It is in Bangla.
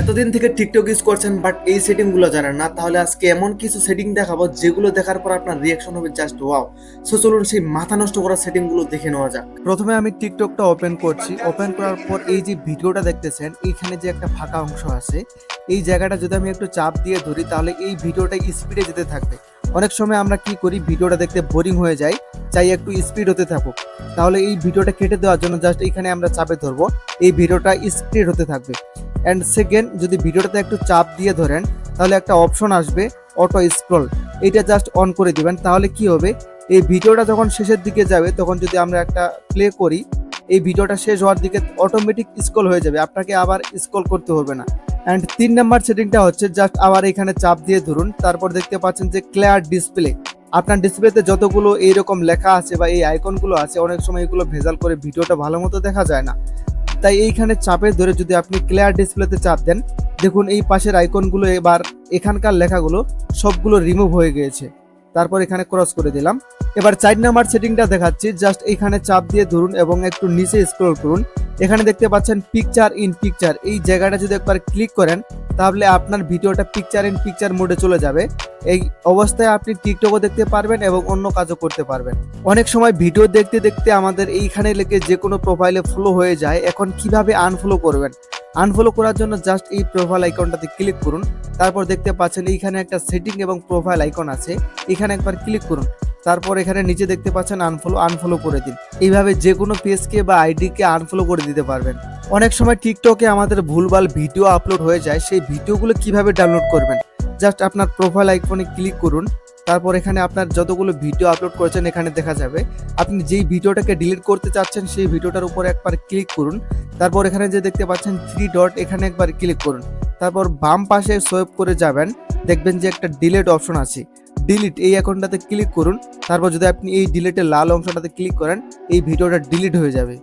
এতদিন থেকে টিকটক ইউজ করছেন বাট এই সেটিং গুলো জানেন না, তাহলে আজকে এমন কিছু সেটিং দেখাবো যেগুলো দেখার পর আপনার রিয়াকশন হবে জাস্ট ওয়াও। সো চলুন সেই মাথা নষ্ট করা সেটিং গুলো দেখে নেওয়া যাক। প্রথমে আমি টিকটকটা ওপেন করছি। ওপেন করার পর এই যে ভিডিওটা দেখতেছেন, এইখানে যে একটা ফাঁকা অংশ আছে, এই জায়গাটা যদি আমি একটু চাপ দিয়ে ধরি তাহলে এই ভিডিওটা স্পিডে যেতে থাকবে। অনেক সময় আমরা কি করি, ভিডিওটা দেখতে বোরিং হয়ে যায়, চাই একটু স্পিড হতে থাকুক। তাহলে এই ভিডিওটা কেটে দেওয়ার জন্য জাস্ট এইখানে আমরা চাপে ধরবো, এই ভিডিওটা স্পিড হতে থাকবে। অ্যান্ড সেকেন্ড, যদি ভিডিওটাতে একটু চাপ দিয়ে ধরেন তাহলে একটা অপশন আসবে অটো স্ক্রল, এইটা জাস্ট অন করে দিবেন। তাহলে কি হবে, এই ভিডিওটা যখন শেষের দিকে যাবে তখন যদি আমরা একটা প্লে করি, এই ভিডিওটা শেষ হওয়ার দিকে অটোমেটিক স্ক্রল হয়ে যাবে, আপনাকে আবার স্ক্রল করতে হবে না। অ্যান্ড 3 নম্বর সেটিংটা হচ্ছে জাস্ট আবার এখানে চাপ দিয়ে ধরুন, তারপর দেখতে পাচ্ছেন যে ক্লিয়ার ডিসপ্লে। আপনার ডিসপ্লেতে যতগুলো এইরকম লেখা আছে বা এই আইকনগুলো আছে, অনেক সময় এগুলো ভেজাল করে ভিডিওটা ভালো মতো দেখা যায় না। তাই এইখানে চাপে ধরে যদি আপনি ক্লিয়ার ডিসপ্লেতে চাপ দেন, দেখুন এই পাশের আইকনগুলো এবার এখানকার লেখাগুলো সবগুলো রিমুভ হয়ে গিয়েছে। তারপর এখানে ক্রস করে দিলাম। এবার 4 নম্বর সেটিংটা দেখাচ্ছি, জাস্ট এখানে চাপ দিয়ে ধরুন এবং একটু নিচে স্ক্রল করুন। এখানে দেখতে পাচ্ছেন পিকচার ইন পিকচার, এই জায়গাটা যদি একবার ক্লিক করেন তাহলে আপনার ভিডিওটা পিকচার ইন পিকচার মোডে চলে যাবে। এই অবস্থায় আপনি টিকটকও দেখতে পারবেন এবং অন্য কাজও করতে পারবেন। অনেক সময় ভিডিও দেখতে দেখতে আমাদের এইখানে লেগে যে কোনো প্রোফাইলে ফলো হয়ে যায়, এখন কিভাবে আনফলো করবেন? আনফলো করার জন্য জাস্ট এই প্রোফাইল আইকনটাতে ক্লিক করুন। তারপর দেখতে পাচ্ছেন এইখানে একটা সেটিং এবং প্রোফাইল আইকন আছে, এখানে একবার ক্লিক করুন। তারপর এখানে নিচে দেখতে পাচ্ছেন আনফলো করে দিন। এইভাবে যে কোনো পেজকে বা আইডিকে আনফলো করে দিতে পারবেন। অনেক সময় টিকটকে আমাদের ভুলভাল ভিডিও আপলোড হয়ে যায়, সেই ভিডিওগুলো কিভাবে ডাউনলোড করবেন? জাস্ট আপনার প্রোফাইল আইকনে ক্লিক করুন। তারপর এখানে আপনার যতগুলো ভিডিও আপলোড করেছেন এখানে দেখা যাবে। আপনি যেই ভিডিওটাকে ডিলিট করতে চাচ্ছেন সেই ভিডিওটার উপর একবার ক্লিক করুন। তারপর এখানে যে দেখতে পাচ্ছেন 3 ডট, এখানে একবার ক্লিক করুন। তারপর বাম পাশে সোয়েপ করে যাবেন, দেখবেন যে একটা ডিলিট অপশন আছে, ডিলিট এই অ্যাকাউন্টটাতে ক্লিক করুন। তারপর যদি আপনি এই ডিলিটের লাল অংশটাতে ক্লিক করেন, এই ভিডিওটা ডিলিট হয়ে যাবে।